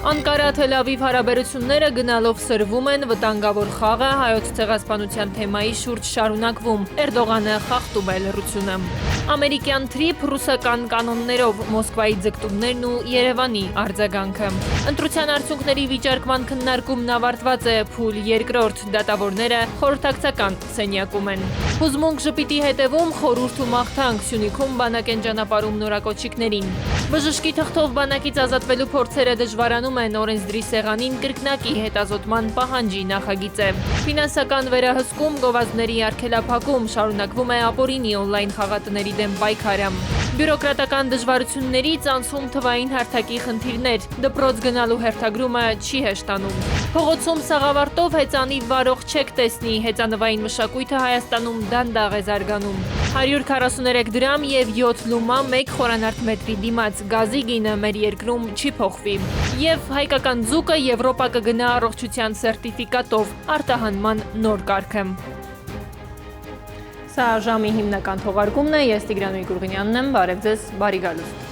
Անկարա-Թել Ավիվ հարաբերությունները գնալով սրվում են, վտանգավոր խաղը հայոց ցեղասպանության թեմայի շուրջ շարունակվում, Էրդողանը խախտում է լռությունը։ Ամերիկյան թրիփ ռուսական կանոններով, Մոսկվայի ձգտումներն ու Երևանի արձագանքը։ Ընտրության արդյունքների վիճարկման քննարկումն ավարտված է, փուլ երկրորդ, դատավորները խորհրդակցական սենյակում են։ Հուզմունք ժպիտի հետևում խորհուրդ ու մաղթանք, Սյունիքում բանակ են ճանապարհում նորակոչիկներին։ Բժշկի թղթով բանակից ազատվելու փորձերը դժվարանում են, օրենսդրի սեղանին կրկնակի հետազոտման պահանջի նախագիծ է։ Ֆինանսական վերահսկում, գովազդների արգելափակում, շարունակվում է ապօրինի օնլայն խաղատների դեմ պայքարը։ Բյուրոկրատական դժվարություններից անցում թվային հարթակի խնդիրներ, դպրոց գնալու հերթագրումը չի հեշտանում։ Փողոցում սաղավարտով հեծանիվ վարող չեք տեսնի, հեծանվային մշակույթը Հայաստանում դանդաղ է զարգանում։ 143 դրամ եւ 7 լումա 1 խորանարդ մետրի դիմաց, գազի գինը մեր երկրում չի փոխվի։ Եվ հայկական ձուկը Եվրոպա կգնա առողջության սերտիֆիկատով, արտահանման նոր կարգը։ Սա ժամի հիմնական թողարկումն է, ես Տիգրան Գուրգենյանն եմ, բարև ձեզ, բարի գալուստ։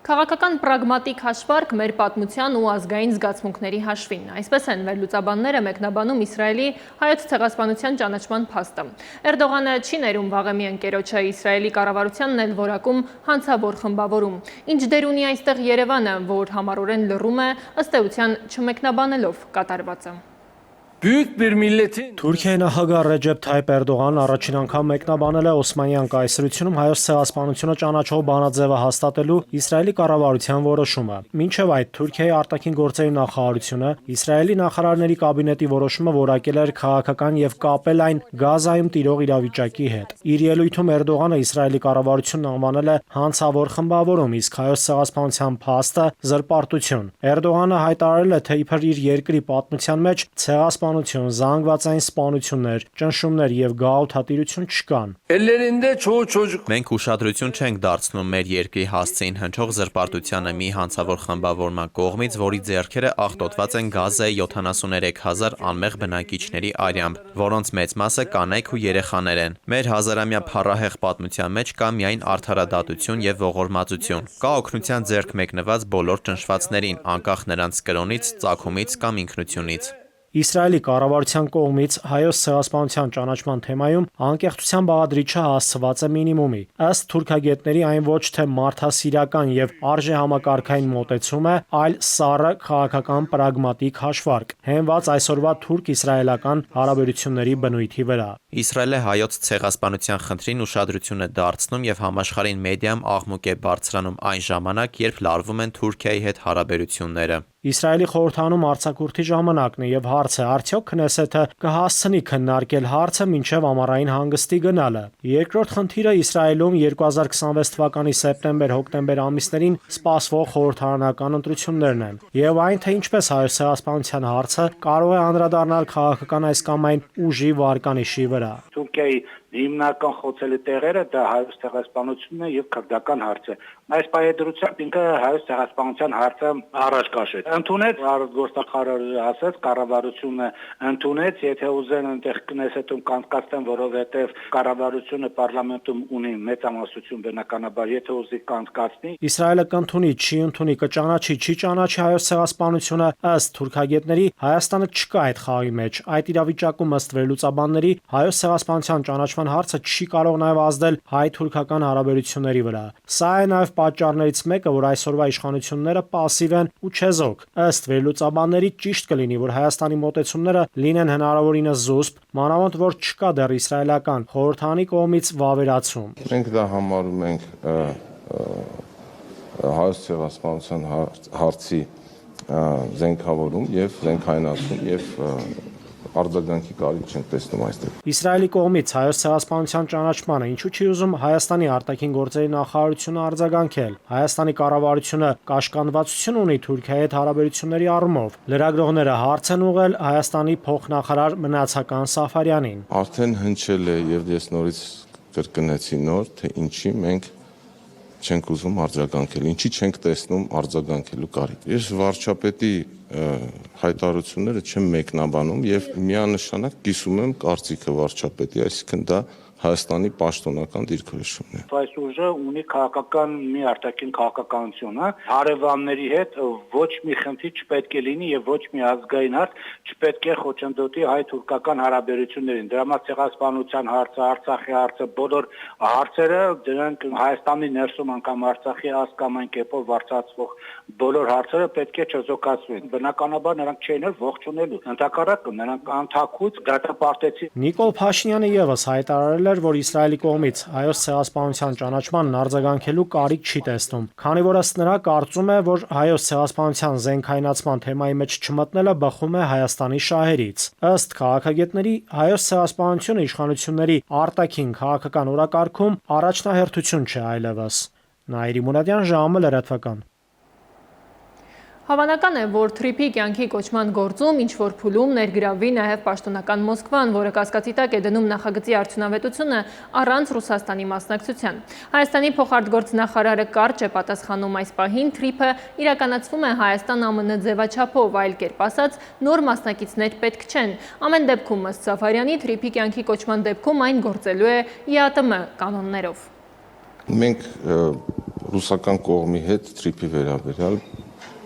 Քաղաքական պրագմատիկ հաշվարկ մեր պատմության ու ազգային զգացմունքների հաշվին։ Այսպես են վերլուծաբանները մեկնաբանում Իսրայելի հայոց ցեղասպանության ճանաչման փաստը։ Էրդողանը չի ներում վաղեմի ընկերոջը, Իսրայելի կառավարությանն էլ որակում հանցավոր խմբավորում։ Ինչ դեր ունի այստեղ Երևանը, որ համառորեն լռում է, ըստ էության չմեկնաբանելով կատարվածը։ Թուրքիայի նախագահ Ռեջեփ Թայիփ Էրդողանն առաջին անգամ մեկնաբանել է Օսմանյան կայսրությունում հայոց ցեղասպանությունը ճանաչող բանաձևը հաստատելու Իսրայելի կառավարության որոշումը։ Մինչև այդ Թուրքիայի արտաքին գործերի նախարարությունը Իսրայելի նախարարների կաբինետի որոշումը որակել էր քաղաքական եւ կապել այն Գազայում տիրող իրավիճակի հետ։ Իր ելույթում Էրդողանը Իսրայելի կառավարությունն անվանել է հանցավոր խմբավորում, իսկ հայոց ցեղասպանության փաստը զրպարտություն։ Էրդողանը հայտարարել է, թե իբր իր երկրի պատմության մեջ ցեղասպանություն, զանգվածային սպանություններ, ճնշումներ եւ գաղութատիրություն չկան։ Մենք ուշադրություն չենք դարձնում մեր երկրի հասցեին հնչող զրպարտությանը մի հանցավոր խմբավորման կողմից, որի ձեռքերը աղտոտված են Գազայի 73,000 անմեղ բնակիչների արյամբ, որոնց մեծ մասը կանայք ու երեխաներ են։ Մեր հազարամյա փառահեղ պատմության մեջ կա միայն արդարադատություն եւ ողորմածություն։ Կա օգնության ձեռք մեկնված բոլոր ճնշվածներին, անկախ նրանց կրոնից, ծագումից կամ ինքնությունից։ Իսրայելի կառավարության կողմից հայոց ցեղասպանության ճանաչման թեմայում անկեղծության բաղադրիչը հասցված է մինիմումի։ Ըստ թուրքագետների այն ոչ թե մարդասիրական եւ արժեհամակարգային մոտեցում է, այլ սառը քաղաքական պրագմատիկ հաշվարկ, հենված այսօրվա թուրք-իսրայելական հարաբերությունների բնույթի վրա։ Իսրայելը հայոց ցեղասպանության խնդրին ուշադրություն է դարձնում եւ համաշխարհային մեդիայում աղմուկ է բարձրանում այն ժամանակ, երբ լարվում են Թուրքիայի հետ հարաբերությունները։ Իսրայելի խորհրդանում արձակուրդի ժամանակն է եւ հարց է, արդյոք Քնեսեթը կհասցնի քննարկել հարցը մինչեւ ամառային հանգստի գնալը։ Երկրորդ խնդիրը Իսրայելում 2026 թվականի սեպտեմբեր-հոկտեմբեր ամիսներին սպասվող խորհրդարանական ընտրություններն են։ Եվ այն, թե ինչպես հայոց ցեղասպանության հարցը կարող է անդրադառնալ քաղաքական այս կամ այն ուժի վարկանիշի վրա։ Թուրքիայի հիմնական խոցելի տեղերը դա հայոց ցեղասպանությունն է եւ քրդական հարցը։ Այս պայեդրությամբ ինքը հայոց ցեղասպանության հարցը առաջ կաշեց։ Ընդունեց արտգործնախարարը ասաց, կառավարությունը ընդունեց, եթե ուզեն այնտեղ Քնեսեթում կանցկացնեն, որովհետեւ կառավարությունը պարլամենտում ունի մեծամասնություն բնականաբար, եթե ուզի կանցկացնի։ Իսրայելը կընդունի, չի ընդունի, կճանաչի, չի ճանաչի հայոց ցեղասպանությունը, ըստ թուրքագետների Հայաստանը չկա այդ խաղի մեջ։ Այդ իրավիճակում ըստ վերլուծաբանների հայոց ցեղասպանության ճանաչման հարցը չի կարող նաև ազդել հայ-թուրքական հարաբերությունների վրա։ Սա է նաև պատճառներից մեկը, որ այսօրվա իշխանությունները պասիվ են ու չեզոք։ Ըստ վերլուծաբանների ճիշտ կլինի, որ Հայաստանի մոտեցումները լինեն հնարավորինս զուսպ, մանավանդ որ չկա դեռ իսրայելական խորհրդանի կողմից վավերացում։ Մենք դա համարում ենք հայոց ցեղասպանության հարցի զենքավորում եւ զենքայնացում եւ արձագանքի կարիք չենք տեսնում այստեղ։ Իսրայելի կողմից հայոց ցեղասպանության ճանաչմանը ինչու չի ուզում Հայաստանի արտաքին գործերի նախարարությունը արձագանքել։ Հայաստանի կառավարությունը կաշկանդվածություն ունի Թուրքիայի հետ հարաբերությունների առումով։ Լրագրողները հարց են ուղղել Հայաստանի փոխնախարար Մնացական Սաֆարյանին։ Արդեն հնչել է եւ ես նորից կրկնեցի թե ինչի մենք չենք ուզում արձագանքել, ինչի չենք տեսնում արձագանքելու կարիք։ Ես վարչապետի հայտարարությունները չեմ մեկնաբանում եւ միանշանակ կիսում եմ կարծիքը վարչապետի, այսինքն դա Հայաստանի պաշտոնական դիրքորոշումն է։ Այս ուժը ունի քաղաքական մի արտաքին քաղաքականություն, հարևանների հետ ոչ մի խնդիր չպետք է լինի եւ ոչ մի ազգային հարց չպետք է խոչընդոտի հայ-թուրքական հարաբերություններին։ Դրա ցեղասպանության հարցը, Արցախի հարցը, բոլոր հարցերը դրանք Հայաստանի ներսում անգամ Արցախի ազգային կերպով վարձացվող բոլոր հարցերը պետք է չզոկացվեն։ Բնականաբար նրանք չէին ողջունելու։ Ընդհակառակը նրանք անթակուց դատապարտեցին։ Նիկոլ Փաշինյանը եւս հայտարարել էր, որ Իսրայելի կողմից հայոց ցեղասպանության ճանաչմանն արձագանքելու կարիք չի տեսնում, քանի որ ըստ նրա կարծում է, որ հայոց ցեղասպանության զենքայնացման թեմայի մեջ չմտնելը բխում է Հայաստանի շահերից։ Ըստ քաղաքագետների, հայոց ցեղասպանությունը իշխանությունների արտաքին քաղաքական օրակարգում առաջնահերթություն չէ այլևս։ Նաիրի Մուրադյան, ժամը լրատվական։ Հավանական է, որ Թրիփի կյանքի կոչման գործում ինչ-որ փուլում ներգրավվի նաև պաշտոնական Մոսկվան, որը կասկածի տակ է դնում նախագծի արդյունավետությունը առանց Ռուսաստանի մասնակցության։ Հայաստանի փոխարտգործնախարարը կարճ է պատասխանում այս պահին, Թրիփը իրականացվում է Հայաստան-ԱՄՆ ձևաչափով, այլ կերպ ասած, նոր մասնակիցներ պետք չեն։ Ամեն դեպքում ըստ Սաֆարյանի, Թրիփի կյանքի կոչման դեպքում այն գործելու է ԵԱՏՄ կանոններով։ Մենք ռուսական կողմի հետ Թրիփի վերաբերյալ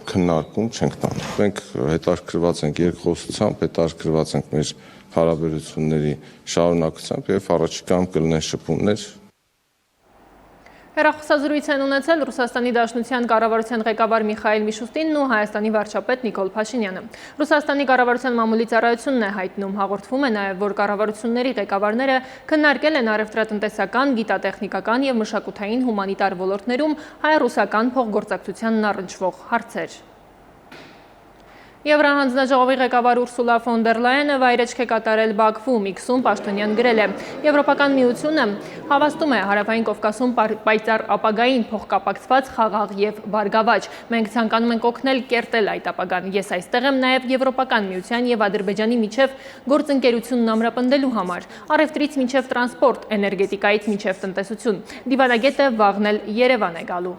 քննարկում չենք տանում։ Մենք հետաքրքրված ենք երկխոսությամբ, հետաքրքրված ենք մեր հարաբերությունների շարունակությամբ եւ առաջիկայում կլինեն շփումներ։ Հեռախոսազրույց են ունեցել Ռուսաստանի Դաշնության կառավարության ղեկավար Միխայիլ Միշուստինն ու Հայաստանի վարչապետ Նիկոլ Փաշինյանը։ Ռուսաստանի կառավարության մամուլի ծառայությունն է հայտնում, հաղորդվում է նաև, որ կառավարությունների ղեկավարները քննարկել են առևտրատնտեսական, գիտատեխնիկական եւ մշակութային հումանիտար ոլորտներում հայ-ռուսական փոխգործակցությանն առնչվող հարցեր։ Եվրահանձնաժողովի ղեկավար Ուրսուլա ֆոն դեր Լայենը վայրեջք է կատարել Բաքվում, X-ում պաշտոնյան գրել է. Եվրոպական միությունը հավաստում է Հարավային Կովկասում պայծառ ապագային փոխկապակցված խաղաղ եւ բարգավաճ։ Մենք ցանկանում ենք օգնել կերտել այդ ապագան։ Ես այստեղ եմ նաեւ Եվրոպական միության եւ Ադրբեջանի միջև գործընկերությունն ամրապնդելու համար։ Առևտրից մինչև տրանսպորտ, էներգետիկայից մինչև տնտեսություն։ Դիվանագետը վաղն էլ Երևան է գալու։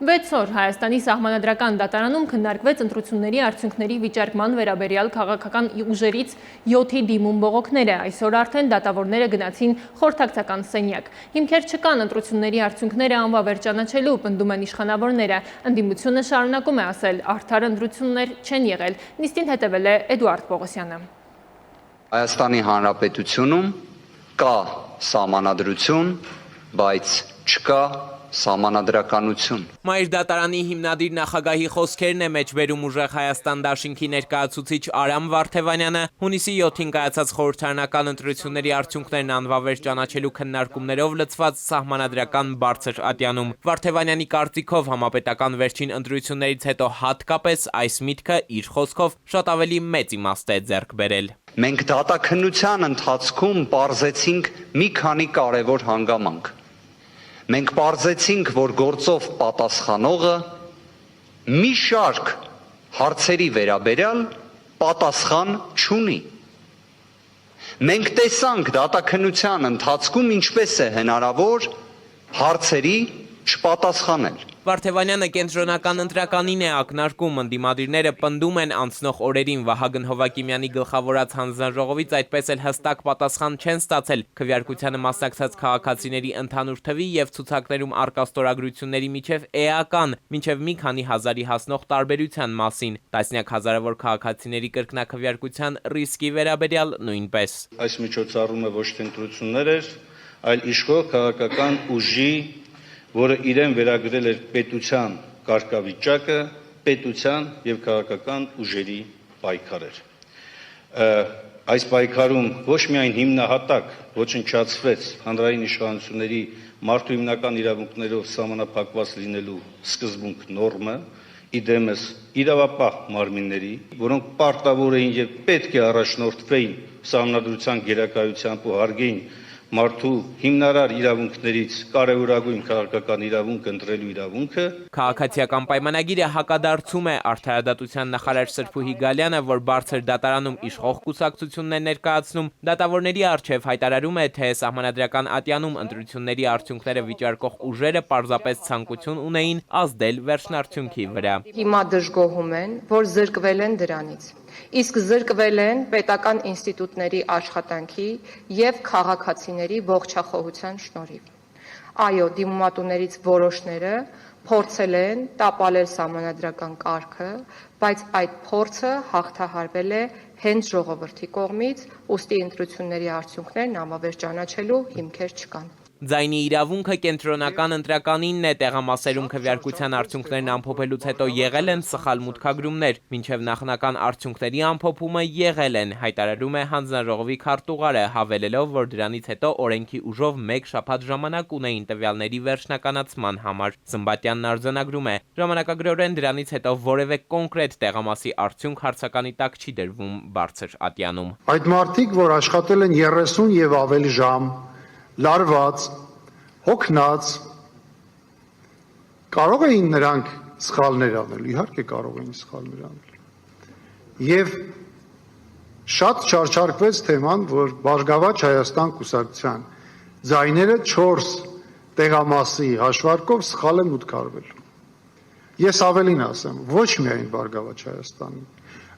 6 օր Հայաստանի սահմանադրական դատարանում քննարկվեց ընտրությունների արդյունքների վիճարկման վերաբերյալ քաղաքական ուժերից 7-ի դիմում բողոքները։ Այսօր արդեն դատավորները գնացին խորհրդակցական սենյակ։ Հիմքեր չկան ընտրությունների արդյունքները անվավեր ճանաչելու, պնդում են իշխանավորները։ Ընդդիմությունը շարունակում է ասել, արդար ընտրություններ չեն եղել։ Նիստին հետևել է Էդուարդ Պողոսյանը։ Հայաստանի Հանրապետությունում կա սահմանադրություն, բայց չկա սահմանադրականություն։ Մայր դատարանի հիմնադիր նախագահի խոսքերն է մեջբերում ուժեղ Հայաստան դաշինքի ներկայացուցիչ Արամ Վարդևանյանը հունիսի 7-ին կայացած խորհրդարանական ընտրությունների արդյունքներն անվավեր ճանաչելու քննարկումներով լցված սահմանադրական բարձր ատյանում։ Վարդևանյանի կարծիքով համապետական վերջին ընտրություններից հետո հատկապես այս միտքը իր խոսքով շատ ավելի մեծ իմաստ է ձեռք բերել։ Մենք դատաքննության ընթացքում պարզեցինք մի քանի կարևոր հանգամանք։ Մենք պարզեցինք, որ գործով պատասխանողը մի շարք հարցերի վերաբերյալ պատասխան չունի։ Մենք տեսանք դատաքննության ընթացքում ինչպես է հնարավոր հարցերի չպատասխանել։ Վարդևանյանը կենտրոնական ընտրականին է ակնարկում, ընդդիմադիրները պնդում են անցնող օրերին Վահագն Հովակիմյանի գլխավորած հանձնաժողովից այդպես էլ հստակ պատասխան չեն ստացել քվեարկությանը մասնակցած քաղաքացիների ընդհանուր թվի եւ ցուցակներում առկա ստորագրությունների միջև էական, մինչև մի քանի հազարի հասնող տարբերության մասին, տասնյակ հազարավոր քաղաքացիների կրկնակվեարկության ռիսկի վերաբերյալ նույնպես։ Այս միջոցառումը ոչ թե ընտրություններ էր, այլ իշխող քաղաքական ուժի, որը իրեն վերագրել էր պետության կարգավիճակը, պետության եւ քաղաքական ուժերի պայքար էր։ Այս պայքարում ոչ միայն հիմնահատակ ոչնչացվեց հանրային իշխանությունների մարդու հիմնական իրավունքներով սահմանափակված լինելու սկզբունք նորմը իդեմս իրավապահ մարմինների, որոնք պարտավոր էին եւ պետք է առաջնորդվեին սահմանադրության գերակայությամբ ու հարգեին մարդու հիմնարար իրավունքներից կարևորագույն քաղաքական իրավունք ընտրելու իրավունքը։ Քաղաքացիական պայմանագիրը հակադարձում է արդարադատության նախարար Սրփուհի Գալյանը, որ բարձր դատարանում իշխող կուսակցություններ ներկայացնում, դատավորների առջև հայտարարում է, թե սահմանադրական ատյանում ընտրությունների արդյունքները վիճարկող ուժերը պարզապես ցանկություն ունեին ազդել վերջնարդյունքի վրա։ Հիմա դժգոհում են, որ զրկվել են դրանից։ Իսկ զրկվել են պետական ինստիտուտների աշխատանքի եւ քաղաքացիների ողջախոհության շնորհիվ։ Այո, դիմումատուներից որոշները փորձել են տապալել սահմանադրական կարգը, բայց այդ փորձը հաղթահարվել է հենց ժողովրդի կողմից, ուստի ընտրությունների արդյունքներն անվավեր ճանաչելու հիմքեր չկան։ Ձայնի իրավունքը կենտրոնական ընտրականինն է, տեղամասերում քվեարկության արդյունքներն ամփոփելուց հետո եղել են սխալ մուտքագրումներ, մինչև նախնական արդյունքների ամփոփումը եղել են, հայտարարում է հանձնաժողովի քարտուղարը, հավելելով, որ դրանից հետո օրենքի ուժով 1 շաբաթ ժամանակ ունեին տվյալների վերջնականացման համար։ Սմբատյանն արձանագրում է, ժամանակագրորեն դրանից հետո որևէ կոնկրետ տեղամասի արդյունք հարցականի տակ չի դրվում բարձր ատյանում։ Այդ մարդիկ, որ աշխատել են 30 եւ ավելի ժամ, լարված, հոգնած, կարող էին նրանք սխալներ անել, իհարկե կարող էին սխալներ անել։ Եվ շատ չարչարկվեց թեման, որ Բարգավաճ Հայաստան կուսակցության ձայները 4 տեղամասի հաշվարկով սխալ է մուտքարվել։ Ես ավելին ասեմ, ոչ միայն Բարգավաճ Հայաստանի,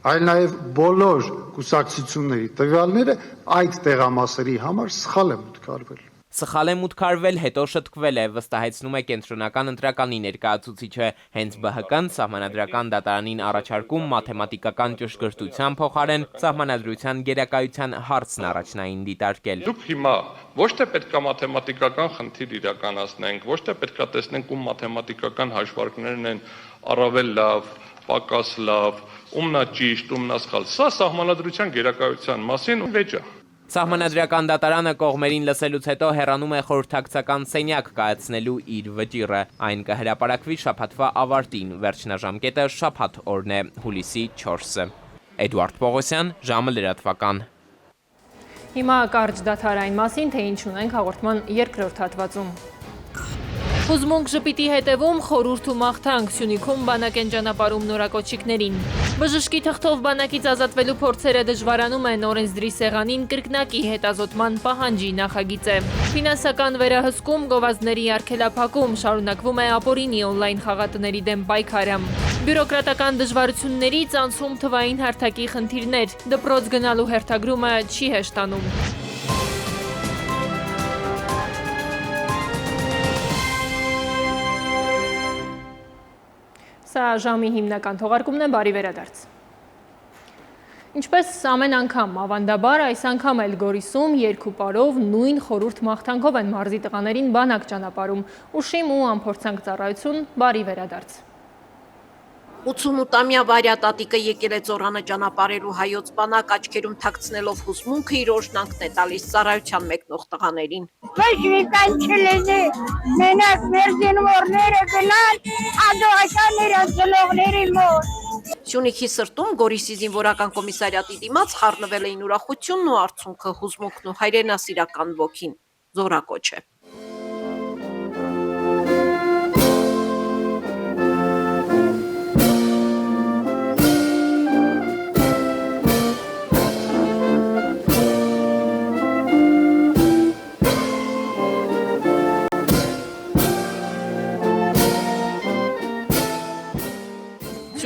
այլ նաև բոլոր կուսակցությունների տվյալները այդ տեղամասերի համար սխալ է մուտքարվել։ Սխալ է մուտքարվել, հետո շտկվել է, վստահեցնում է կենտրոնական ընտրականի ներկայացուցիչը, հենց ԲՀԿ-ն սահմանադրական դատարանին առաջարկում մաթեմատիկական ճշգրտության փոխարեն սահմանադրության գերակայության հարցն առաջնային դիտարկել։ Դուք հիմա ոչ թե պետքա մաթեմատիկական խնդիր իրականացնենք, ոչ թե պետքա տեսնենք ում մաթեմատիկական հաշվարկներն են առավել լավ, պակաս լավ, ումնա ճիշտ, ումնա սխալ։ Սա սահմանադրության գերակայության մասին վեճ է։ Սահմանադրական դատարանը կողմերին լսելուց հետո հեռանում է խորհրդակցական սենյակ կայացնելու իր վճիռը։ Այն կհրապարակվի շաբաթվա ավարտին, վերջնաժամկետը շաբաթ օրն է, հուլիսի 4-ը։ Էդուարդ Պողոսյան, ժամը լրատվական։ Հիմա կարճ դադարային մասին, թե ինչ ունենք հաղորդման երկրորդ հատվածում։ Հուզմունք ժպիտի հետևում խորհուրդ ու մաղթանք Սյունիքում բանակ են ճանապարհում նորակոչիկներին։ Բժշկի թղթով բանակից ազատվելու փորձերը դժվարանում են օրենսդրի սեղանին կրկնակի հետազոտման պահանջի նախագիծը։ Ֆինանսական վերահսկում, գովազդների արգելափակում շարունակվում է ապօրինի օնլայն խաղատների դեմ պայքարը։ Բյուրոկրատական դժվարություններից անցում թվային հարթակի խնդիրներ, դպրոց գնալու հերթագրումը չի հեշտանում։ Սա ժամի հիմնական թողարկումն է, բարի վերադարձ։ Ինչպես ամեն անգամ ավանդաբար, այս անգամ էլ Գորիսում երկու պարով նույն խորհուրդ մաղթանքով են մարզի տղաներին բանակ ճանապարհում, ուշիմ ու անփորձանք ծառայություն, բարի վերադարձ։ 88-ամյա Վարյա տատիկը եկել է Ծորանը ճանապարհելու հայոց բանակ, աչքերում թաքցնելով հուզմունքը իր օրհնանքն է տալիս ծառայության մեկնող տղաներին։ Ոչ մի բան չլինի, մենակ մեր զինվորները գնան, ադողականները ծնողների մոտ։ Սյունիքի սրտում Գորիսի զինվորական կոմիսարիատի դիմաց խառնվել էին ուրախությունն ու արցունքը, հուզմունքն ու հայրենասիրական ոգին, զորակոչ է։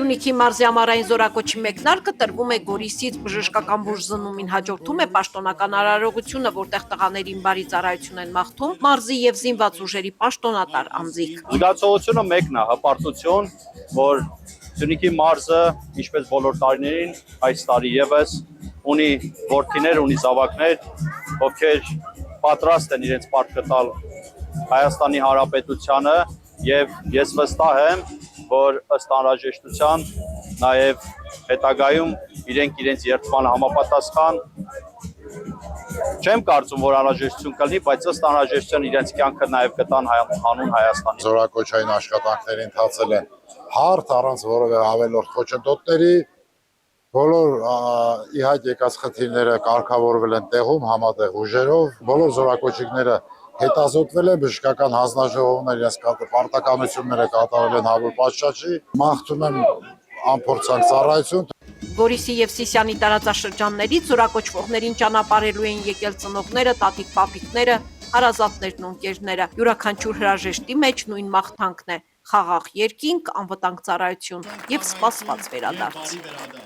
Սյունիքի մարզի ամառային զորակոչի մեկնարկը տրվում է Գորիսից բժշկական բուժ զննումին, հաջորդում է պաշտոնական արարողությունը, որտեղ տղաներին բարի ծառայություն են մաղթում մարզի եւ զինված ուժերի պաշտոնատար անձիկ։ Զգացողությունը մեկն է, հպարտություն, որ Սյունիքի մարզը, ինչպես բոլոր տարիներին, այս տարի եւս ունի որդիներ, ունի զավակներ, ովքեր պատրաստ են իրենց պարտքը տալ Հայաստանի Հանրապետությանը, եւ ես վստահ եմ, որ ըստ անհրաժեշտության նաև հետագայում իրենց երդմանը համապատասխան չեմ կարծում, որ անհրաժեշտություն կլինի, բայց ըստ անհրաժեշտության իրենց կյանքը նաև կտան հանուն Հայաստանի։ Զորակոչային աշխատանքները ընթացել են հարթ, առանց որևէ ավելորդ խոչընդոտների, բոլոր իհայտ եկած խնդիրները կարգավորվել են տեղում համատեղ ուժերով, բոլոր զորակոչիկները հետազոտվել են, բժշկական հանձնաժողովներ իրենց պարտականությունները կատարել են հավուր պատշաճի, մաղթում եմ անփորձանք ծառայություն։ Գորիսի եւ Սիսիանի տարածաշրջաններից զորակոչվողներին ճանապարհելու էին եկել ծնողները, տատիկ-պապիկները, հարազատներն ու ընկերները։ Յուրաքանչյուր հրաժեշտի մեջ նույն մաղթանքն է՝ խաղաղ երկինք, անվտանգ ծառայություն եւ սպասված վերադարձ։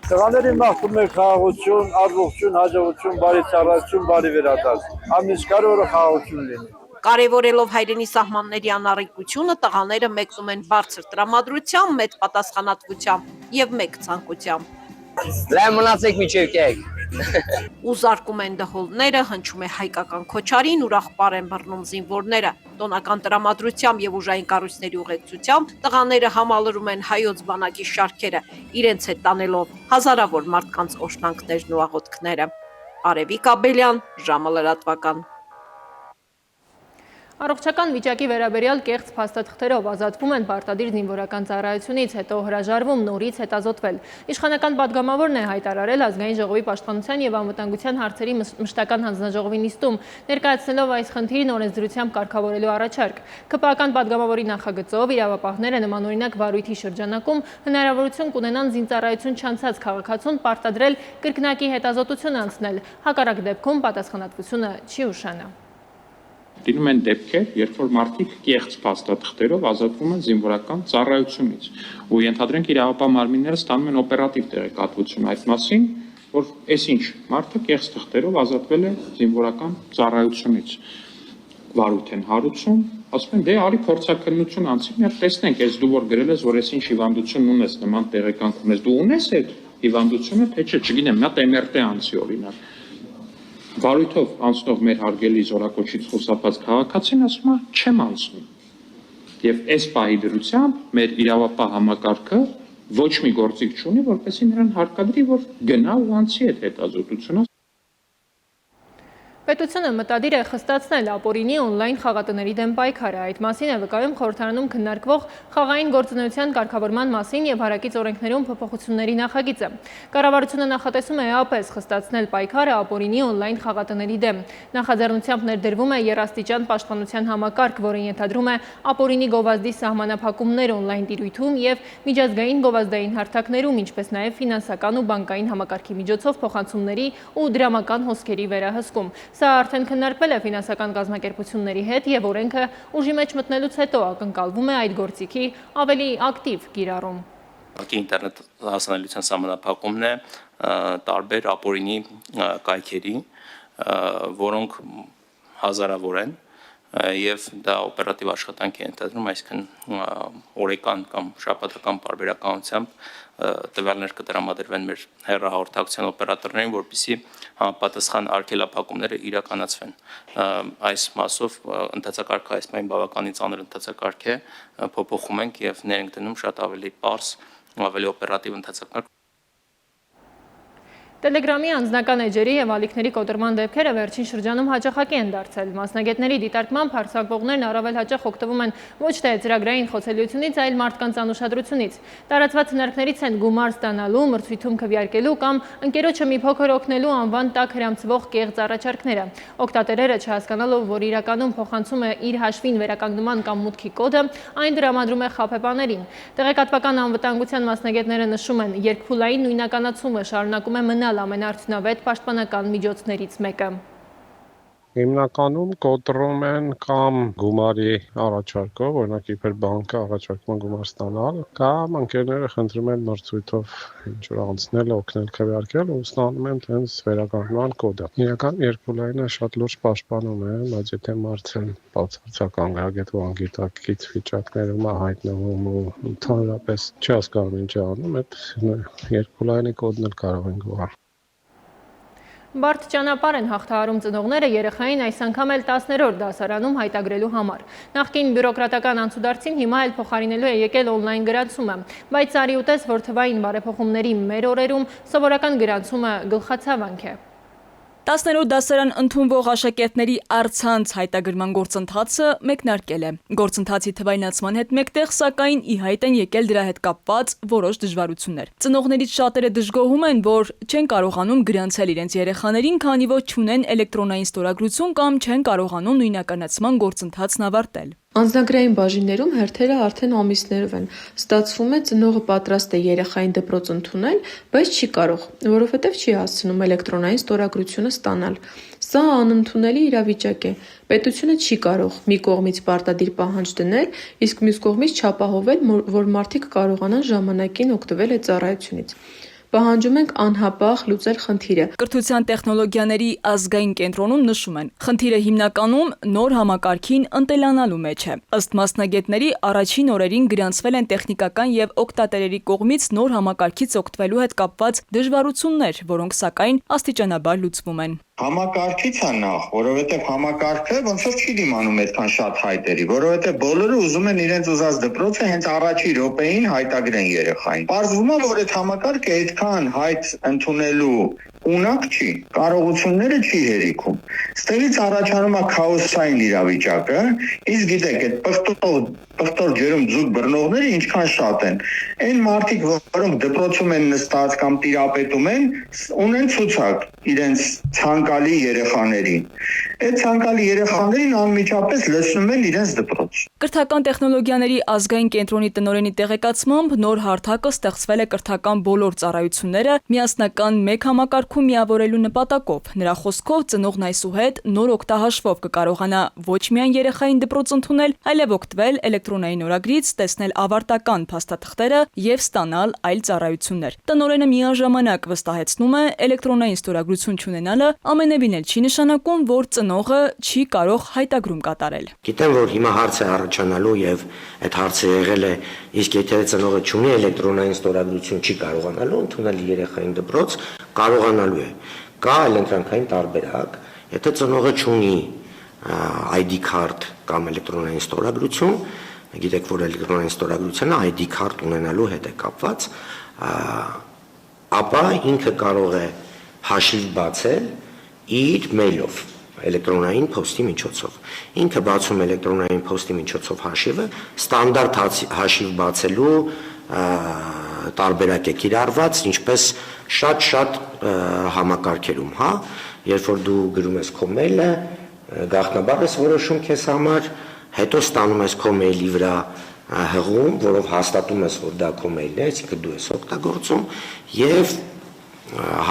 Տղաներին մաղթում ենք խաղաղություն, առողջություն, հաջողություն, բարի ծառայություն, բարի վերադարձ։ Ամենից կարևորը խաղաղություն լինի։ Կարևորելով հայրենի սահմանների անառիկությունը, տղաները մեկնում են բարձր տրամադրությամբ, մեծ պատասխանատվությամբ եւ մեծ ցանկությամբ։ Լավ մնացեք միջև կեք։ Ու զարկում են դհոլները, հնչում է հայկական քոչարին, ուրախ պար են բռնում զինվորները։ Տոնական տրամադրությամբ եւ ուժային կառույցների ուղեկցությամբ տղաները համալրում են հայոց բանակի շարքերը, իրենց հետ տանելով հազարավոր մարդկանց օրհնանքներն ու աղոթքները։ Արևիկ Աբելյան, ժամը լրատվական։ Առողջական վիճակի վերաբերյալ կեղծ փաստաթղթերով ազատվում են պարտադիր զինվորական ծառայությունից, հետո հրաժարվում նորից հետազոտվել։ Իշխանական պատգամավորն է հայտարարել Ազգային ժողովի պաշտպանության եւ անվտանգության հարցերի մշտական հանձնաժողովի նիստում, ներկայացնելով այս խնդիրն օրենսդրությամբ կարգավորելու առաջարկ։ ԿՊԱ-ական պատգամավորի նախագծով իրավապահները նմանօրինակ վարույթի շրջանակում հնարավորություն կունենան զինծառայություն չանցած քաղաքացուն պարտադրել կրկնակի հետազոտություն անցնել, հակառակ դեպքում պատասխանատվությունը չի ուշանա։ Լինում են դեպքեր, երբ որ մարդիկ կեղծ փաստաթղթերով ազատվում են զինվորական ծառայությունից, ու ենթադրենք իրավապահ մարմինները ստանում են օպերատիվ տեղեկատվություն այդ մասին, որ այսինչ մարդը կեղծ թղթերով ազատվել է զինվորական ծառայությունից։ Վարույթ են հարուցում, ասում են դե արի փորձաքննություն անցի, մի հատ տեսնենք, ես դու որ գրել ես, որ այսինչ հիվանդություն ունես, նման տեղեկանք ունես, դու ունես այդ հիվանդությունը, թե չէ, չգիտեմ, մի հատ MRT անցի օրինակ։ Վարույթով անցնող մեր հարգելի զորակոչից խուսափած քաղաքացին ասում է չեմ անցնում։ Եվ այս պահի դրությամբ մեր իրավապահ համակարգը ոչ մի գործիք չունի, որպեսզի նրան հարկադրի, որ գնա ու անցի այդ հետազոտությունը։ Պետությունը մտադիր է խստացնել ապօրինի օնլայն խաղատների դեմ պայքարը։ Այդ մասին է վկայում խորհրդարանում քննարկվող խաղային գործունեության կարգավորման մասին եւ հարակից օրենքներում փոփոխությունների նախագիծը։ Կառավարությունը նախատեսում է էապես խստացնել պայքարը ապօրինի օնլայն խաղատների դեմ։ Նախաձեռնությամբ ներդրվում է երաստիճան պաշտպանության համակարգ, որը ենթադրում է ապօրինի գովազդի սահմանափակումներ օնլայն տիրույթում եւ միջազգային գովազդային հարթակներում, ինչպես նաեւ ֆինանսական ու բանկային համակարգի միջոցով փոխանցումների ու դրամական հոսքերի վերահսկում։ Սա արդեն քննարկվել է ֆինանսական կազմակերպությունների հետ եւ օրենքը ուժի մեջ մտնելուց հետո ակնկալվում է այդ գործիքի ավելի ակտիվ կիրառում։ Ինտերնետ հասանելիության սահմանափակումն է տարբեր ապօրինի կայքերի, որոնք հազարավոր են եւ դա օպերատիվ աշխատանք է ենթադրում, այսինքն օրեկան կամ շաբաթական պարբերականությամբ տվյալներ կտրամադրվեն մեր հեռահաղորդակցության օպերատորներին, որպեսզի համապատասխան արգելափակումները իրականացվեն։ Այս մասով ընթացակարգը այսպայն բավականին ծանր ընթացակարգ է, փոփոխում ենք եւ ներենք դնում շատ ավելի պարզ, ավելի օպերատիվ ընթացակարգ։ Տելեգրամի անձնական էջերի եւ ալիքների կոտրման դեպքերը վերջին շրջանում հաճախակի են դարձել։ Մասնագետների դիտարկմամբ հարձակվողներն առավել հաճախ օգտվում են ոչ թե ծրագրային խոցելիությունից, այլ մարդկանց անուշադրությունից։ Տարածված հնարքներից են գումար ստանալու, մրցույթում քվեարկելու կամ ընկերոջը մի փոքր օգնելու անվան տակ հրամցվող կեղծ առաջարկները։ Օգտատերերը չհասկանալով, որ իրականում փոխանցում է իր հաշվին վերականգնման կամ մուտքի կոդը, այն տրամադրում է խաբեբաներին։ Տեղեկատվական անվտանգության մասնագետները նշում են, երկփուլային նույնականացումը շարունակում է մնալ ամենաարդյունավետ պաշտպանական միջոցներից մեկը։ Հիմնականում կոտրում են կամ գումարի առաջարկով, օրինակ իբր բանկը առաջարկում գումար ստանալ, կամ ընկերները խնդրում են մրցույթով ինչ-որ անցնել, օգնել քվեարկել ու ստանում են հենց վերականգնման կոդը։ Իրական երկփուլայինը շատ լուրջ պաշտպանում է, բայց եթե մարդը բացարձակ անգրագետ ու անգիտակից վիճակներում է հայտնվում ու ընդհանրապես չի հասկանում ինչ է անում, այդ երկփուլայինի կոդն էլ կարող են գողալ։ Բարդ ճանապարհ են հաղթահարում ծնողները երեխային այս անգամ էլ 10-րդ դասարանում հայտագրելու համար։ Նախկին բյուրոկրատական անցուդարձին հիմա էլ փոխարինելու է եկել օնլայն գրանցումը, բայց արի ուտես, որ թվային բարեփոխումների մեր օրերում սովորական գրանցումը գլխացավանք է։ 10-րդ դասարան ընդունվող աշակերտների առցանց հայտագրման գործընթացը մեկնարկել է։ Գործընթացի թվայնացման հետ մեկտեղ, սակայն ի հայտ են եկել դրա հետ կապված որոշ դժվարություններ։ Ծնողներից շատերը դժգոհում են, որ չեն կարողանում գրանցել իրենց երեխաներին, քանի որ չունեն էլեկտրոնային ստորագրություն կամ չեն կարողանում նույնականացման գործընթացն ավարտել։ Անձնագրային բաժիններում հերթերը արդեն ամիսներով են։ Ստացվում է ծնողը պատրաստ է երեխային դպրոց ընդունել, բայց չի կարող, որովհետև չի հասցնում էլեկտրոնային ստորագրությունը ստանալ։ Սա անընդունելի իրավիճակ է։ Պետությունը չի կարող մի կողմից պարտադիր պահանջ դնել, իսկ մյուս կողմից չապահովել, որ մարդիկ կարողանան ժամանակին օգտվել այդ ծառայությունից։ Պահանջում ենք անհապաղ լուծել խնդիրը։ Կրթության տեխնոլոգիաների ազգային կենտրոնում նշում են, խնդիրը հիմնականում նոր համակարգին ընտելանալու մեջ է։ Ըստ մասնագետների, առաջին օրերին գրանցվել են տեխնիկական եւ օգտատերերի կողմից նոր համակարգից օգտվելու հետ կապված դժվարություններ, որոնք սակայն աստիճանաբար լուծվում են։ Համակարգից է նախ, որովհետև համակարգը ոնց որ չի դիմանում այդքան շատ հայտերի, որովհետև բոլորը ուզում են իրենց ուզած դպրոցը հենց առաջի րոպեին հայտագրեն երեխային։ Պարզվում է, որ այդ համակարգը այդքան հայտ ընդունելու ունակ չի, կարողությունները չի հերիքում։ Ստեղից առաջանում է քաոսային իրավիճակը, իսկ գիտեք, այդ պղտոր ջերում ձուկ բռնողները ինչքան շատ են։ Այն մարդիկ, որոնք դպրոցում են նստած կամ տիրապետում են, ունեն ցուցակ իրենց ցանկալի երեխաներին։ Այդ ցանկալի երեխաներին անմիջապես լցնում են իրենց դպրոց։ Կրթական տեխնոլոգիաների ազգային կենտրոնի տնօրենի տեղեկացմամբ նոր հարթակը ստեղծվել է կրթական բոլոր ծառայությունները միասնական մեկ համակարգում միավորելու նպատակով։ Նրա խոսքով ծնողն այսուհետ նոր օգտահաշվով կկարողանա ոչ միայն երեխային դպրոց ընդունել, այլև օգտվել էլեկտրոնային օրագրից, տեսնել ավարտական փաստաթղթերը եւ ստանալ այլ ծառայություններ։ Տնօրենը միաժամանակ վստահեցնում է, էլեկտրոնային ստորագրություն չունենալը ամենևին էլ չի նշանակում, որ ծնողը չի կարող հայտագրում կատարել։ Գիտեմ, որ հիմա հարց է առաջանալու եւ այդ հարցը եղել է, իսկ եթե ծնողը չունի էլեկտրոնային ստորագրություն, չի կարողանալու ընդունել երեխային դպրոց, կարողանալու է։ Կա այլընտրանքային տարբերակ, եթե ծնողը չունի ID card կամ էլեկտրոնային ստորագրություն, գիտեք, որ էլեկտրոնային ստորագրությունը ID card ունենալու հետ է կապված, ապա ինքը կարող է հաշիվ բացել իր մեյլով, էլեկտրոնային փոստի միջոցով։ Ինքը բացում էլեկտրոնային փոստի միջոցով հաշիվը, ստանդարտ հաշիվ բացելու տարբերակ է կիրառված, ինչպես շատ համակարգերում, հա, երբ որ դու գրում ես քո մեյլը, գաղտնաբար ես որոշում քեզ համար, հետո ստանում ես քո մեյլի վրա հղում, որով հաստատում ես, որ դա քո մեյլն է, այսինքն դու ես օգտագործում եւ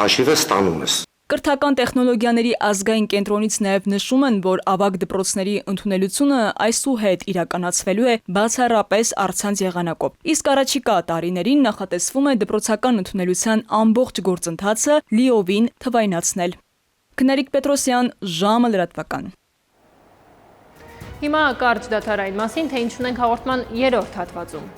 հաշիվը ստանում ես։ Կրթական տեխնոլոգիաների ազգային կենտրոնից նաև նշում են, որ ավագ դպրոցների ընդունելությունը այսուհետ իրականացվելու է բացառապես առցանց եղանակով։ Իսկ առաջիկա տարիներին նախատեսվում է դպրոցական ընդունելության ամբողջ գործընթացը լիովին թվայնացնել։ Քնարիկ Պետրոսյան, ժամը լրատվական։ Հիմա կարճ դադարային մասին, թե ինչ ունենք հաղորդման երրորդ հատվածում։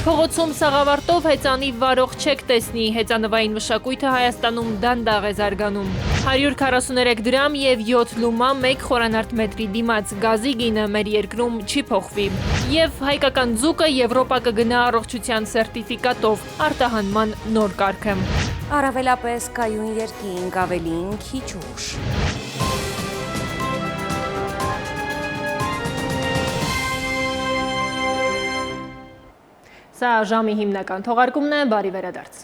Փողոցում սաղավարտով հեծանիվ վարող չեք տեսնի, հեծանվային մշակույթը Հայաստանում դանդաղ է զարգանում։ 143 դրամ եւ 7 լումա 1 խորանարդ մետրի դիմաց գազի գինը մեր երկրում չի փոխվի։ Եվ հայկական ձուկը Եվրոպա կգնա առողջության սերտիֆիկատով, արտահանման նոր կարգը։ Առավելապես կայուն երկինք, ավելին քիչ ուշ։ Սա ժամի հիմնական թողարկումն է, բարի վերադարձ։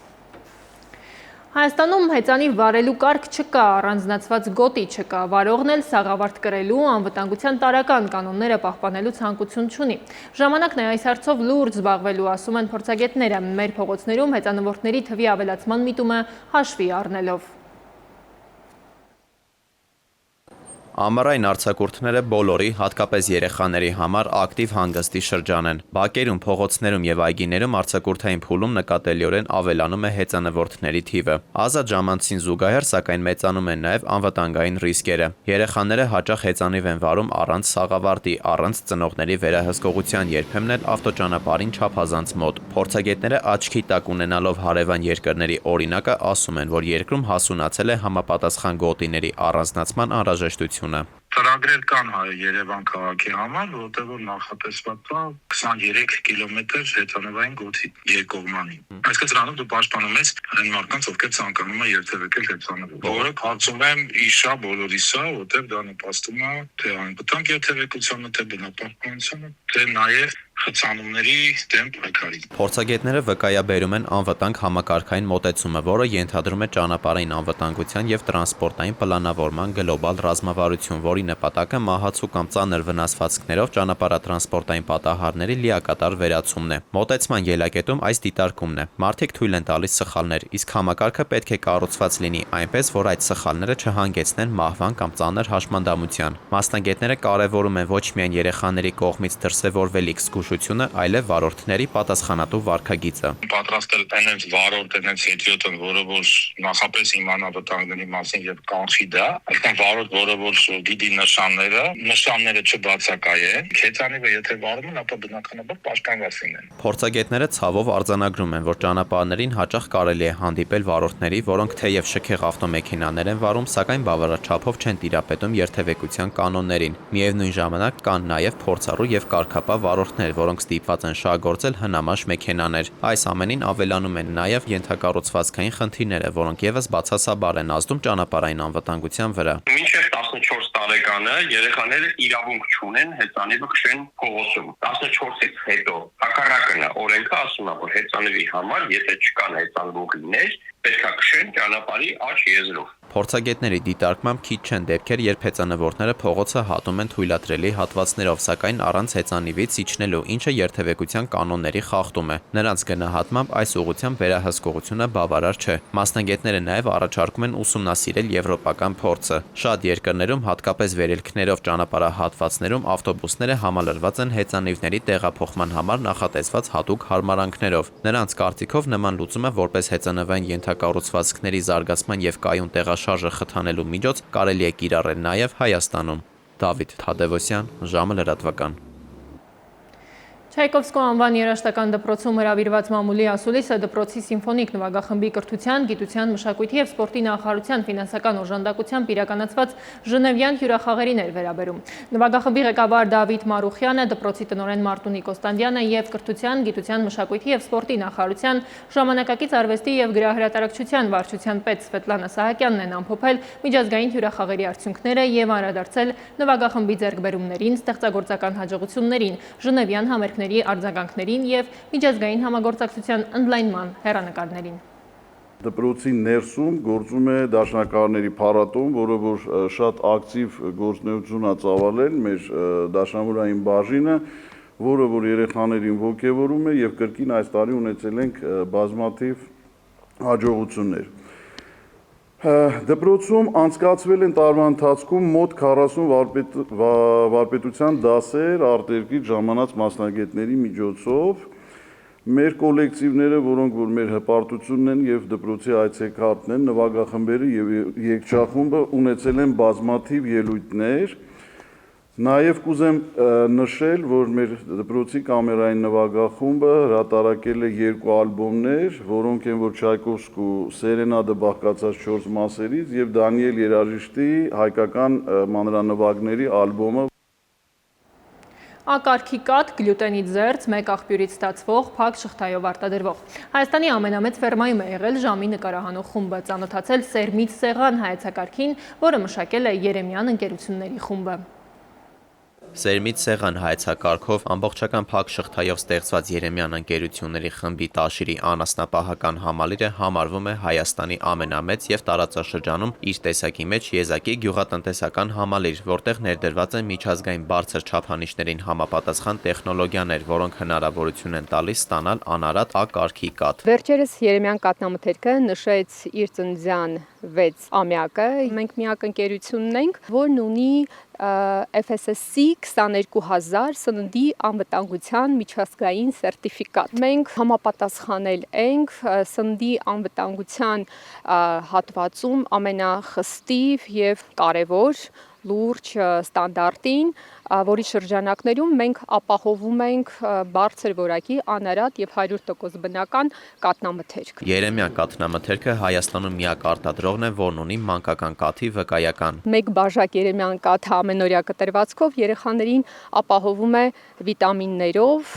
Հայաստանում հեծանիվ վարելու կարգ չկա, առանձնացված գոտի չկա, վարողն էլ սաղավարտ կրելու, անվտանգության տարրական կանոնները պահպանելու ցանկություն չունի։ Ժամանակն է այս հարցով լուրջ զբաղվելու, ասում են փորձագետները, մեր փողոցներում հեծանվորդների թվի ավելացման միտումը հաշվի առնելով։ Ամառային արձակուրդները բոլորի, հատկապես երեխաների համար ակտիվ հանգստի շրջան են։ Բակերում, փողոցներում եւ այգիներում արձակուրդային փուլում նկատելիորեն ավելանում է հեծանվորդների թիվը։ Ազատ ժամանցին զուգահեռ, սակայն մեծանում են նաեւ անվտանգային ռիսկերը։ Երեխաները հաճախ հեծանիվ են վարում առանց սաղավարտի, առանց ծնողների վերահսկողության, երբեմն էլ ավտոճանապարհին չափազանց մոտ։ Փորձագետները աչքի տակ ունենալով հարևան երկրների օրինակը ասում են, որ երկրում հասունացել է համապատասխան գոտիների առանձնացման անհրաժեշտություն։ ծրագրեր կան Երևան քաղաքի համար, որտեղ որ նախատեսված է 23 կիլոմետր հեծանվային գոտի երկկողմանի։ Այսինքն դրանով դու պաշտպանում ես այն մարդկանց, ովքեր ցանկանում են երթևեկել հեծանվով։ Որը կարծում եմ իշա բոլորիսա, որտեղ դա նպաստում է թե անվտանգ երթևեկությանը, թե բնապահպանությանը, թե նաև խցանումների դեմ պայքարի։ Փորձագետները վկայաբերում են անվտանգ համակարգային մոտեցումը, որը ենթադրում է ճանապարհային անվտանգության եւ տրանսպորտային պլանավորման գլոբալ ռազմավարություն, որի նպատակը մահացու կամ ծանր վնասվածքներով ճանապարհատրանսպորտային պատահարների լիակատար վերացումն է։ Մոտեցման ելակետում այս դիտարկումն է։ Մարդիկ թույլ են տալիս սխալներ, իսկ համակարգը պետք է կառուցված լինի այնպես, որ այդ սխալները չհանգեցնեն մահվան կամ ծանր հաշմանդամության։ Մասնագետները կարևորում են ոչ միայն երեխաների կողմից դրսևորվելիք զգուշությունը, այլև վարորդների պատասխանատու վարքագիծը։ Պատրաստել այնպես վարորդ, այնպես հետիոտը, որը որ նախապես իմանա վտանգների մասին եւ կանխի դա, այսինքն վարորդ, որը որ գիտի նշանները չբացակայեն, քեծանիվը եթե վարում են, ապա բնականաբար պաշտպանված լինեն։ Փորձագետները ցավով արձանագրում են, որ ճանապարհներին հաճախ կարելի է հանդիպել վարորդների, որոնք թեև շքեղ ավտոմեքենաներ են վարում, սակայն բավարարչափով չեն տիրապետում երթևեկության կանոններին։ Միևնույն ժամանակ կան նաև փորձառու եւ կարգապահ վարորդներ, որոնք ստիպված են շահագործել հնամաշ մեքենաներ։ Այս ամենին ավելանում են նաև ենթակառուցվածքային խնդիրները, որոնք եւս բացասաբար են ազդում ճանապարհային անվտանգության վրա։ Մինչև 14 տարեկանը երեխաները իրավունք չունեն հեծանիվը քշեն փողոցում։ 14-ից հետո հակառակն է, օրենքը ասում է, որ հեծանիվի համար, եթե չկան հեծանվողներ, պետք է քշեն ճանապարհի աջ եզրով։ Փորձագետների դիտարկմամբ քիչ չեն դեպքեր, երբ հեծանվորդները փողոցը հատում են թույլատրելի հատվածներով, սակայն առանց հեծանիվից իջնելու, ինչը երթևեկության կանոնների խախտում է։ Նրանց գնահատմամբ այս ուղղությամբ վերահսկողությունը բավարար չէ։ Մասնագետները նաև առաջարկում են ուսումնասիրել եվրոպական փորձը։ Շատ երկրներում, հատկապես վերելքներով ճանապարհահատվածներում ավտոբուսները համալրված են հեծանիվների տեղափոխման համար նախատեսված հատուկ հարմարանքներով։ Նրանց կարծիքով նման լուծումը որպես հեծանվային ենթակառուցվածքների զարգացման եւ կայուն տեղաշարժը խթանելու միջոց կարելի է կիրառել նաև Հայաստանում։ Դավիթ Թադևոսյան, ժամը լրատվական։ Չայկովսկու անվան երաժշտական դպրոցում հրավիրված մամուլի ասուլիսը դպրոցի սիմֆոնիկ նվագախմբի կրթության, գիտության, մշակույթի եւ սպորտի նախարարության ֆինանսական օժանդակությամբ իրականացված ժնևյան հյուրախաղերին էր վերաբերում։ Նվագախմբի ղեկավար Դավիթ Մարուխյանը, դպրոցի տնօրեն Մարտունի Կոստանդյանը եւ կրթության, գիտության, մշակույթի եւ սպորտի նախարարության ժամանակակից արվեստի եւ գրահրատարակչության վարչության պետ Սվետլանա Սահակյանն են ամփոփել միջազգային հյուրախաղերի արդյունքները եւ անդրադարձել նվագախմբի ձեռքբերումներին, ստեղծագործական հաջողություններին, ժնևյան համերգների արձագանքներին եւ միջազգային համագործակցության ընդլայնման հեռանկարներին։ Դպրոցի ներսում գործում է դաշնակահարների փառատոն, որը որ շատ ակտիվ գործունեություն է ծավալել մեր դաշնամուրային բաժինը, որը որ երեխաներին ոգևորում է եւ կրկին այս տարի ունեցել ենք բազմաթիվ հաջողություններ։ Դպրոցում անցկացվել են տարվա ընթացքում մոտ 40 վարպետության դասեր արտերկրից ժամանած մասնագետների միջոցով։ Մեր կոլեկտիվները, որոնք որ մեր հպարտությունն են եւ դպրոցի այցեքարտն են, նվագախմբերը եւ երգչախումբը ունեցել են բազմաթիվ ելույթներ։ Նաև կուզեմ նշել, որ մեր դպրոցի կամերային նվագախումբը հրատարակել է 2 ալբոմներ, որոնք են որ Չայկովսկու սերենադը բաղկացած 4 մասերից եւ Դանիել Երաժիշտի հայկական մանրանվագների ալբոմը։ Ակարգի կաթ, գլյուտենից զերծ, մեկ աղբյուրից ստացվող, փակ շղթայով արտադրվող։ Հայաստանի ամենամեծ ֆերմայում է եղել ժամի նկարահանող խումբը, ծանոթացել Սերմից Սեղան հայեցակարգին, որը մշակել է Երեմյան ընկերությունների խումբը։ Սերմից Սեղան հայեցակարգով ամբողջական փակ շղթայով ստեղծված Երեմյան ընկերությունների խմբի տաշիրի անասնապահական համալիրը համարվում է Հայաստանի ամենամեծ եւ տարածաշրջանում իր տեսակի մեջ եզակի գյուղատնտեսական համալիր, որտեղ ներդրված են միջազգային բարձր չափանիշներին համապատասխան տեխնոլոգիաներ, որոնք հնարավորություն են տալիս ստանալ անարատ ակարգի կաթ։ Վերջերս Երեմյան կաթնամթերքը նշեց իր ծննդյան 6 ամյակը։ Մենք միակ ընկերությունն ենք, որն ունի FSSC 22000 սննդի անվտանգության միջազգային սերտիֆիկատ։ Մենք համապատասխանել ենք սննդի անվտանգության հատվածում ամենախստիվ եւ կարեւոր լուրջ ստանդարտին, որի շրջանակներում մենք ապահովում ենք բարձր որակի անարատ եւ 100% բնական կաթնամթերք։ Երեմյան կաթնամթերքը Հայաստանում միակ արտադրողն է, որն ունի մանկական կաթի վկայական։ Մեկ բաժակ երեմյան կաթը ամենօրյա կտրվածքով երեխաներին ապահովում է վիտամիններով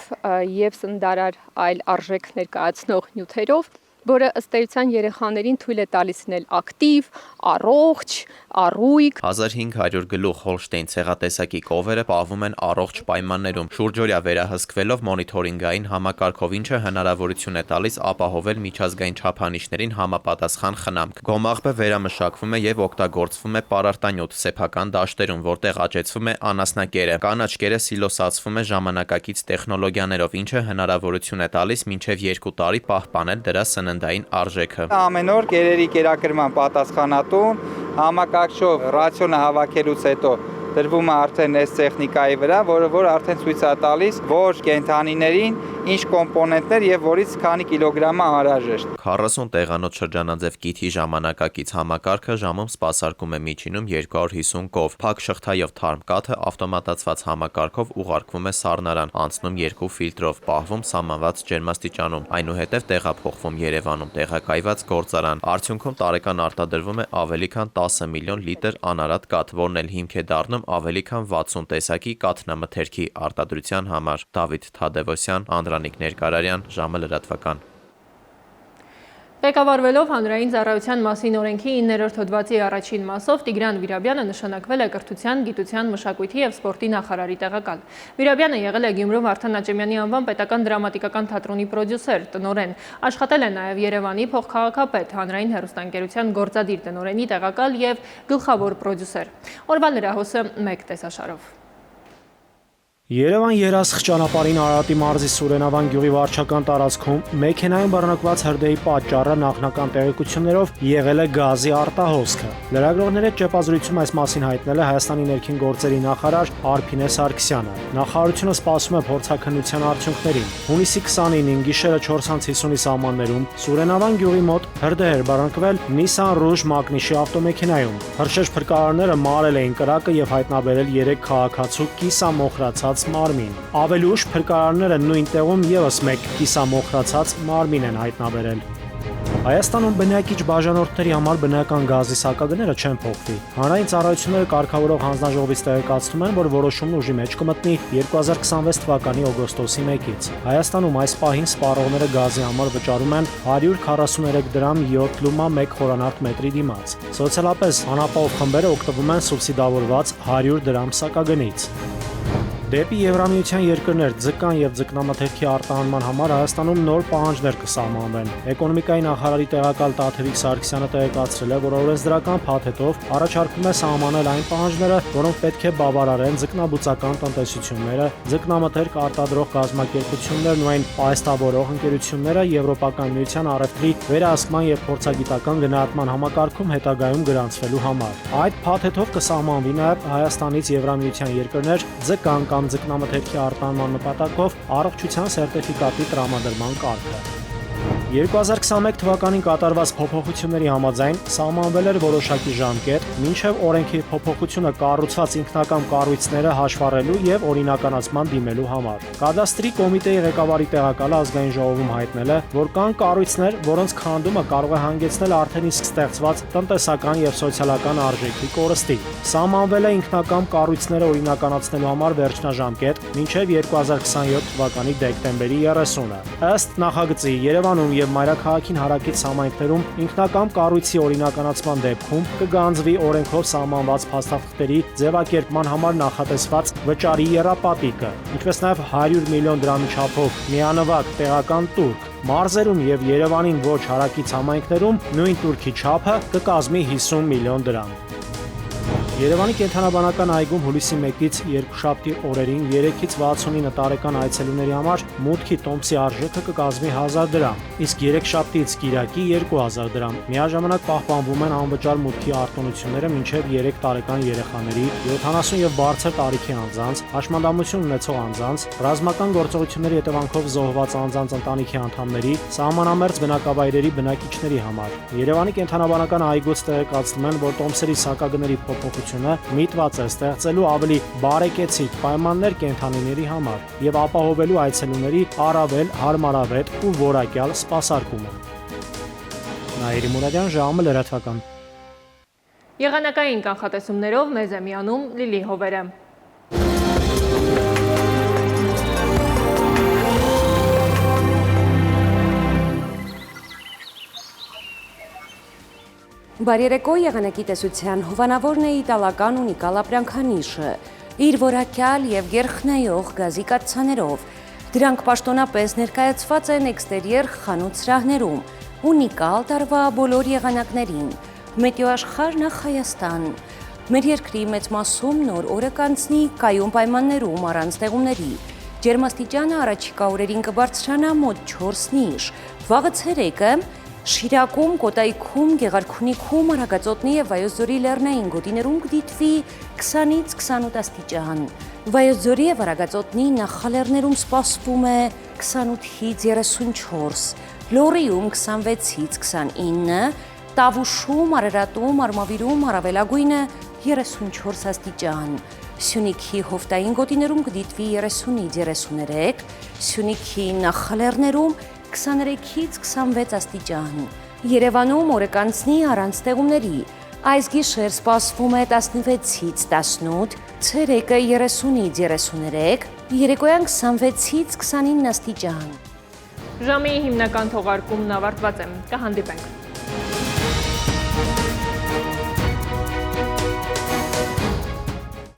եւ սննդարար այլ արժեք ներկայացնող նյութերով, որը ըստ էության երեխաներին թույլ է տալիս լինել ակտիվ, առողջ, առույգ։ 1500 գլուխ Հոլշտեյն ցեղատեսակի կովերը պահվում են առողջ պայմաններում, շուրջօրյա վերահսկվելով մոնիթորինգային համակարգով, ինչը հնարավորություն է տալիս ապահովել միջազգային չափանիշներին համապատասխան խնամք։ Գոմաղբը վերամշակվում է եւ օգտագործվում է պարարտանյութ սեփական դաշտերում, որտեղ աճեցվում է անասնակերը։ Կանաչ կերը սիլոսացվում է ժամանակակից տեխնոլոգիաներով, ինչը հնարավորություն է տալիս մինչեւ 2 տարի պահպանել դրա սննդային արժեքը։ Ամեն օր կերերի կերակրման պատասխանատուն համակարգչով ռացիոնը հավաքելուց հետո դրվում է արդեն այս տեխնիկայի վրա, որը արդեն ցույց է տալիս, որ կենդանիներին ինչ կոմպոնենտներ եւ որից քանի կիլոգրամ է անհրաժեշտ։ 40 տեղանոց շրջանաձև կիթի ժամանակակից համակարգը ժամում սպասարկում է միջինում 250 կով։ Փակ շղթայով թարմ կաթը ավտոմատացված համակարգով ուղարկվում է սառնարան, անցնում 2 ֆիլտրով, պահվում սահմանված ջերմաստիճանում, այնուհետև տեղափոխվում Երևանում տեղակայված գործարան։ Արդյունքում տարեկան արտադրվում է ավելի քան 10 միլիոն լիտր անարատ կաթ, որն էլ հիմք է դառնում ավելի քան 60 տեսակի կաթնամթերքի արտադրության համար։ Դավիթ Թադևոսյան, Անդրանիկ Ներկարարյան, ժամը լրատվական։ Ղեկավարվելով հանրային ծառայության մասին օրենքի 9-րդ հոդվածի առաջին մասով Տիգրան Վիրաբյանը նշանակվել է կրթության, գիտության, մշակույթի և սպորտի նախարարի տեղակալ։ Վիրաբյանը եղել է Գյումրու Վարդան Աճեմյանի անվան պետական դրամատիկական թատրոնի պրոդյուսեր, տնօրեն, աշխատել է նաև Երևանի փոխքաղաքապետ, հանրային հեռուստաընկերության գործադիր տնօրենի տեղակալ և գլխավոր պրոդյուսեր։ Օրվա լրահոսը մեկ տեսաշարով։ Երևան երասխ ճանապարհին Արարատի մարզի Սուրենավան գյուղի վարչական տարածքում մեքենայում բռնկված հրդեհի պատճառը նախնական տեղեկություններով եղել է գազի արտահոսքը։ Լրագրողների հետ ճեպազրույցում այս մասին հայտնել է Հայաստանի ներքին գործերի նախարար Արփինե Սարգսյանը։ Նախարարությունը սպասում է փորձաքննության արդյունքներին։ Հունիսի 29-ին գիշերը 4:50-ի սահմաններում Սուրենավան գյուղի մոտ հրդեհ էր բռնկվել Nissan Rouge Magnish ավտոմեքենայում։ Հրշեջ փրկարարները մարել էին կրակը եւ հայտնաբերել 3 քաղաքացու կիսամոխրացած մարմին։ Ավելի ուշ փրկարարները նույն տեղում եւս մեկ կիսամոխրացած մարմին են հայտնաբերել։ Հայաստանում բնակիչ բաժանորդների համար բնական գազի սակագները չեն փոխվի։ Հանրային ծառայությունները կարգավորող հանձնաժողովից տեղեկացնում են, որ որոշումն ուժի մեջ կմտնի 2026 թվականի օգոստոսի 1-ից։ Հայաստանում այս պահին սպառողները գազի համար վճարում են 143 դրամ 7 լումա 1 խորանարդ մետրի դիմաց։ Սոցիալապես անապահով խմբերը օգտվում են սուբսիդավորված 100 դրամ սակագնից։ Դեպի Եվրամիության երկրներ ձկան եւ ձկնամթերքի արտահանման համար Հայաստանում նոր պահանջներ կսահմանվեն։ Էկոնոմիկայի նախարարի տեղակալ Տաթևիկ Սարգսյանը տեղեկացրել է, որ օրենսդրական փաթեթով առաջարկվում է սահմանել այն պահանջները, որոնք պետք է բավարարեն ձկնաբուծական տնտեսությունները, ձկնամթերք արտադրող կազմակերպություններն ու այն պահեստավորող ընկերությունները Եվրոպական միության առևտրի վերահսկման եւ փորձագիտական գնահատման համակարգում հետագայում գրանցվելու համար։ Այդ փաթեթով կսահմանվի նաեւ Հայաստանից Եվրամիության երկրներ ձկան կամ ձկնամթերքի արտահանման նպատակով առողջության սերտիֆիկատի տրամադրման կարգը։ 2021 թվականին կատարված փոփոխությունների համաձայն սահմանվել էր որոշակի ժամկետ, մինչև օրենքի փոփոխությունը կառուցված ինքնակամ կառույցները հաշվառելու եւ օրինականացման դիմելու համար։ Կադաստրի կոմիտեի ղեկավարի տեղակալը ազգային ժողովում հայտնել է, որ կան կառույցներ, որոնց քանդումը կարող է հանգեցնել արդեն իսկ ստեղծված տնտեսական եւ սոցիալական արժեքի կորստի։ Սահմանվել է ինքնակամ կառույցները օրինականացնելու համար վերջնաժամկետ մինչև 2027 թվականի դեկտեմբերի 30-ը։ Ըստ նախագծի Երևանում եւ մայրաքաղաքին հարակից համայնքներում ինքնակամ կառույցի օրինականացման դեպքում կգանձվի օրենքով սահմանված փաստաթղթերի ձևակերպման համար նախատեսված վճարի եռապատիկը, ինչպես նաեւ 100 միլիոն դրամի չափով միանվագ տեղական տուրք։ Մարզերում եւ Երևանին ոչ հարակից համայնքներում նույն տուրքի չափը կկազմի 50 միլիոն դրամ։ Երևանի կենթանաբանական այգում հուլիսի 1-ից երկուշաբթի օրերին 3-ից 69 տարեկան այցելուների համար մուտքի տոմսի արժեքը կկազմի 1000 դրամ, իսկ երեքշաբթիից կիրակի 2000 դրամ։ Միաժամանակ պահպանվում են անվճար մուտքի արտոնությունները մինչև 3 տարեկան երեխաների, 70 եւ բարձր տարիքի անձանց, հաշմանդամություն ունեցող անձանց, ռազմական գործողությունների հետևանքով զոհված անձանց ընտանիքի անդամների, սահմանամերձ բնակավայրերի բնակիչների համար։ Երևանի կենթանաբանական այգուց տեղեկացնում են, որ տոմսերի սակագների փոփոխություն կառավարությունը միտված է ստեղծելու ավելի բարեկեցիկ պայմաններ կենդանիների համար եւ ապահովելու այցելուների առավել հարմարավետ ու որակյալ սպասարկումը։ Նաիրի Մուրադյան, ժամը լրատվական։ Եղանակային կանխատեսումներով մեզ է միանում Լիլի Հովերը։ Բարերեկո եղանակի տեսության հովանավորն է իտալական ունիկալ ապրանքանիշը, իր որակյալ և գերխնայող գազի կաթսաներով։ Դրանք պաշտոնապես ներկայացված են էքստերիեր խանութ սրահներում, ունիկալ տարվա բոլոր եղանակներին։ Մետեոաշխարհ նախ Հայաստան։ Մեր երկրի մեծ մասում նոր օրը կանցնի կայուն պայմաններում առանց ձեղումների։ Ջերմաստիճանը առաջիկա օրերին կբարձրանա մոտ 4-ից։ Վաղը ցերեկը Շիրակում, Կոտայքում, Գեղարքունիքում, Արագածոտնի եւ Վայոց ձորի լեռնային գոտիներում կդիտվի 20-ից 28 աստիճան։ Վայոց ձորի եւ Արագածոտնի նախալեռներում սպասվում է 28-ից 34, Լոռիում 26-ից 29, Տավուշում, Արարատում, Արմավիրում առավելագույնը 34 աստիճան։ Սյունիքի հովտային գոտիներում կդիտվի 30-ից 33, Սյունիքի նախալեռներում 23-ից 26 աստիճան։ Երևանում օրը կանցնի առանց ձեղումների։ Այս գիշեր սպասվում է 16-ից 18, ցերեկը 30-ից 33, երեկոյան 26-ից 29 աստիճան։ Ժամի հիմնական թողարկումն ավարտված է։ Կհանդիպենք։